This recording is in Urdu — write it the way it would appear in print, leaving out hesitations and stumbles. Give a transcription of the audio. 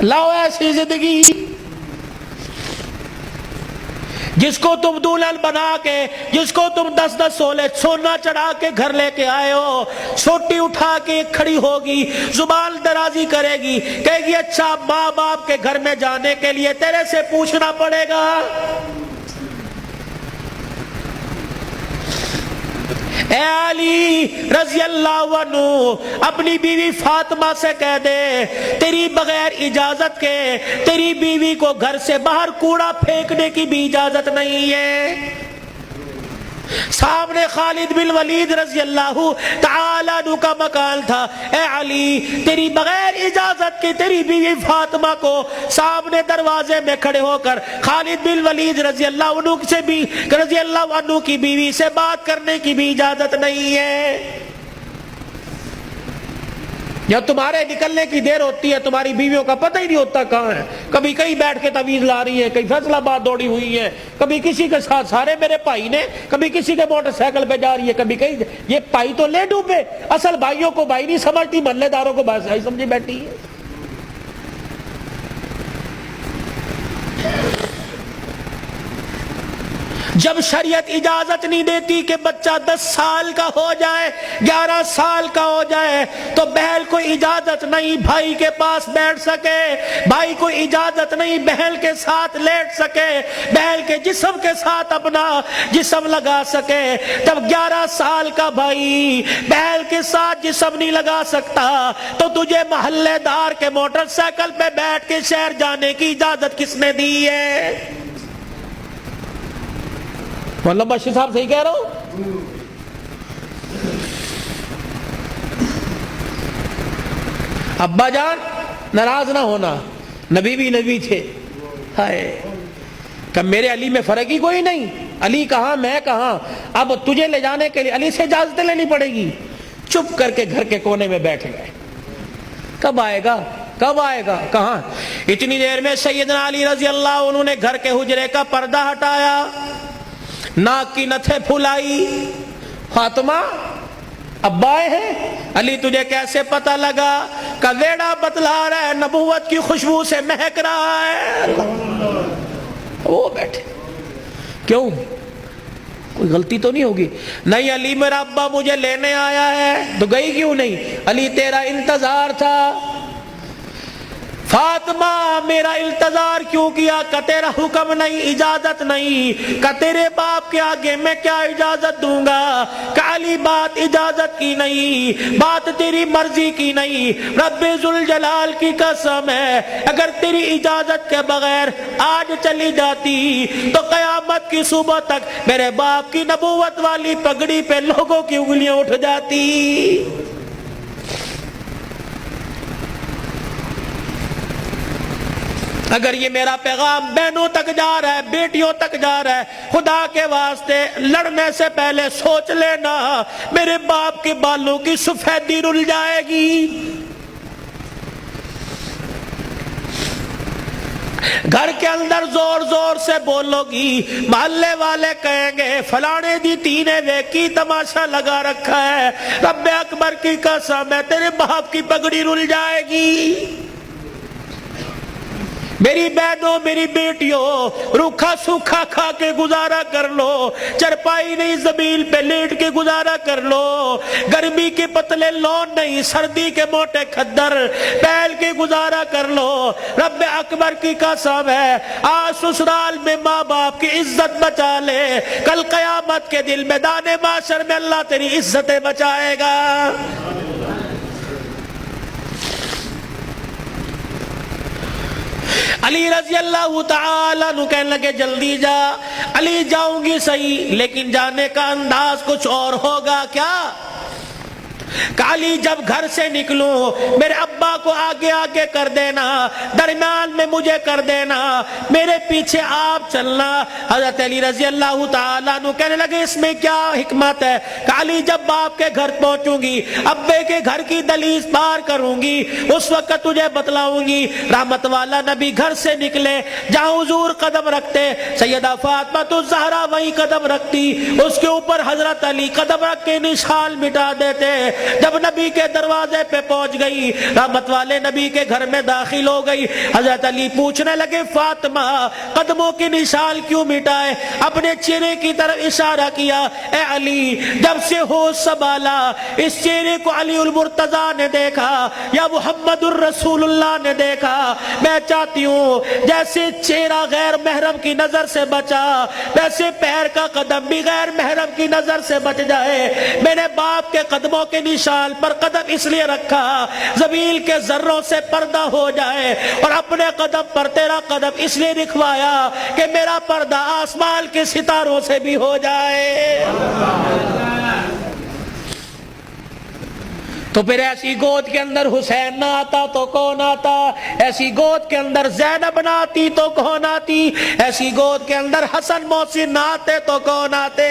لاؤ ایسی زندگی جس کو تم دلہن بنا کے، جس کو تم 10 تولے سونا چڑھا کے گھر لے کے آئے ہو، چھوٹی اٹھا کے کھڑی ہوگی، زبان درازی کرے گی، کہے گی اچھا ماں باپ کے گھر میں جانے کے لیے تیرے سے پوچھنا پڑے گا۔ اے علی رضی اللہ عنہ اپنی بیوی فاطمہ سے کہہ دے تیری بغیر اجازت کے تیری بیوی کو گھر سے باہر کوڑا پھینکنے کی بھی اجازت نہیں ہے۔ سامنے خالد بن ولید رضی اللہ تعالی عنہ کا مکان تھا۔ اے علی تیری بغیر اجازت کے تیری بیوی فاطمہ کو سامنے دروازے میں کھڑے ہو کر خالد بن ولید رضی اللہ عنہ سے بھی رضی اللہ عنہ کی بیوی سے بات کرنے کی بھی اجازت نہیں ہے۔ جب تمہارے نکلنے کی دیر ہوتی ہے تمہاری بیویوں کا پتہ ہی نہیں ہوتا کہاں ہے، کبھی کہیں بیٹھ کے تعویذ لا رہی ہے، کہیں فیصلہ آباد دوڑی ہوئی ہے، کبھی کسی کے ساتھ سارے میرے بھائی نے، کبھی کسی کے موٹر سائیکل پہ جا رہی ہے، کبھی کہیں یہ بھائی تو لے ڈوبے، اصل بھائیوں کو بھائی نہیں سمجھتی، محلے داروں کو بھائی سمجھی بیٹھی ہے۔ جب شریعت اجازت نہیں دیتی کہ بچہ 10 سال کا ہو جائے 11 سال کا ہو جائے تو بہن کو اجازت نہیں بھائی کے پاس بیٹھ سکے، بھائی کو اجازت نہیں بہن کے ساتھ لیٹ سکے، بہن کے جسم کے ساتھ اپنا جسم لگا سکے۔ جب 11 سال کا بھائی بہن کے ساتھ جسم نہیں لگا سکتا تو تجھے محلے دار کے موٹر سائیکل پہ بیٹھ کے شہر جانے کی اجازت کس نے دی ہے؟ مولانا بشیر صاحب صحیح کہہ رہا ہوں؟ ابا جان ناراض نہ ہونا، نبی بھی نبی تھے، ہائے کہ میرے علی میں فرق ہی کوئی نہیں، علی کہاں میں کہاں، اب تجھے لے جانے کے لیے علی سے اجازت لینی پڑے گی۔ چپ کر کے گھر کے کونے میں بیٹھ گئے، کب آئے گا کب آئے گا کہاں؟ اتنی دیر میں سیدنا علی رضی اللہ عنہ نے گھر کے حجرے کا پردہ ہٹایا، ناک کی نتھے پھلائی۔ فاطمہ ابا آئے ہیں؟ علی تجھے کیسے پتہ لگا؟ کہ ویڑا بتلا رہا ہے، نبوت کی خوشبو سے مہک رہا ہے۔ وہ بیٹھے، کیوں کوئی غلطی تو نہیں ہوگی؟ نہیں علی میرا ابا مجھے لینے آیا ہے۔ تو گئی کیوں نہیں؟ علی تیرا انتظار تھا۔ فاطمہ میرا انتظار کیوں کیا؟ کہ تیرا حکم نہیں، اجازت نہیں، کہ تیرے باپ کے آگے میں کیا اجازت دوں گا؟ کہ علی بات اجازت کی نہیں، بات تیری مرضی کی نہیں، رب ذوالجلال کی قسم ہے اگر تیری اجازت کے بغیر آج چلی جاتی تو قیامت کی صبح تک میرے باپ کی نبوت والی پگڑی پہ لوگوں کی انگلیاں اٹھ جاتی۔ اگر یہ میرا پیغام بہنوں تک جا رہا ہے، بیٹیوں تک جا رہا ہے، خدا کے واسطے لڑنے سے پہلے سوچ لینا میرے باپ کے بالوں کی سفیدی رل جائے گی۔ گھر کے اندر زور زور سے بولو گی، محلے والے کہیں گے فلانے دی تینے ویکی تماشا لگا رکھا ہے، رب اکبر کی قسم ہے تیرے باپ کی پگڑی رل جائے گی۔ میری بہنوں میری بیٹیوں روکھا سوکھا کھا کے گزارا کر لو، چرپائی نہیں زمین پہ لیٹ کے گزارا کر لو، گرمی کے پتلے لون نہیں سردی کے موٹے کھدر پہل کے گزارا کر لو۔ رب اکبر کی قسم ہے آج سسرال میں ماں باپ کی عزت بچا لے، کل قیامت کے دل میدان معاشر میں اللہ تیری عزتیں بچائے گا۔ علی رضی اللہ تعالیٰ عنہ کہنے لگے جلدی جا۔ علی جاؤں گی صحیح لیکن جانے کا انداز کچھ اور ہوگا کیا؟ کہ علی جب گھر سے نکلوں میرے ابا کو آگے آگے کر دینا، درمیان میں مجھے کر دینا، میرے پیچھے آپ چلنا۔ حضرت علی رضی اللہ تعالیٰ عنہ کہنے لگے اس میں کیا حکمت ہے؟ کہ علی جب باپ کے گھر پہنچوں گی، ابے کے گھر کی دہلیز پار کروں گی، اس وقت تجھے بتلاؤں گی۔ رحمت والا نبی گھر سے نکلے، جہاں حضور قدم رکھتے سیدہ فاطمہ الزہرا وہیں قدم رکھتی، اس کے اوپر حضرت علی قدم رکھ کے نشان مٹا دیتے۔ جب نبی کے دروازے پہ پہنچ گئی، رحمت والے نبی کے گھر میں داخل ہو گئی، حضرت علی پوچھنے لگے فاطمہ قدموں کی نشان کیوں مٹائے؟ اپنے چہرے کی طرف اشارہ کیا، اے علی جب سے ہوش سنبھالا اس چہرے کو علی المرتضیٰ نے دیکھا یا محمد الرسول اللہ نے دیکھا، میں چاہتی ہوں جیسے چہرہ غیر محرم کی نظر سے بچا ویسے پیر کا قدم بھی غیر محرم کی نظر سے بچ جائے۔ میں نے باپ کے قدموں کے نشان پر قدم اس لیے رکھا زمین کے ذروں سے پردہ ہو جائے، اور اپنے قدم پر تیرا قدم اس لیے رکھوایا کہ میرا پردہ آسمان کے ستاروں سے بھی ہو جائے۔ تو پھر ایسی گود کے اندر حسین نہ آتا تو کون آتا؟ ایسی گود کے اندر زینب نہ آتی تو کون آتی؟ ایسی گود کے اندر حسن محسن نہ آتے تو کون آتے؟